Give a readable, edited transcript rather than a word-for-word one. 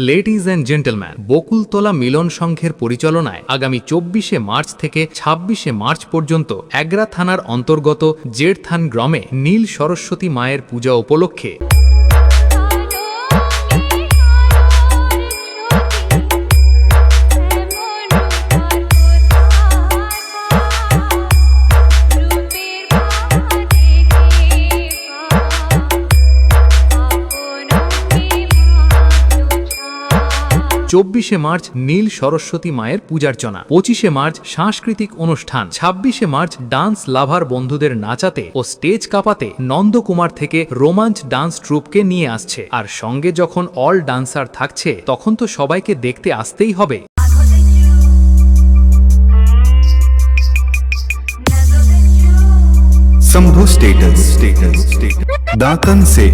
Ladies and gentleman, Bakultala মিলন সংঘের পরিচালনায় আগামী 24শে মার্চ থেকে 26শে মার্চ পর্যন্ত এগরা থানার অন্তর্গত জেড়থান গ্রামে নীল সরস্বতী মায়ের পূজা উপলক্ষে চব্বিশে মার্চ নীল সরস্বতী মায়ের পূজার্চনা, 25শে মার্চ সাংস্কৃতিক অনুষ্ঠান, 26শে মার্চ ডান্স লাভার বন্ধুদের নাচাতে ও স্টেজ কাঁপাতে নন্দকুমার থেকে রোমাঞ্চ ডান্স ট্রুপকে নিয়ে আসছে। আর সঙ্গে যখন অল ডান্সার থাকছে তখন তো সবাইকে দেখতে আসতেই হবে। शंभू स्टेटस दातन से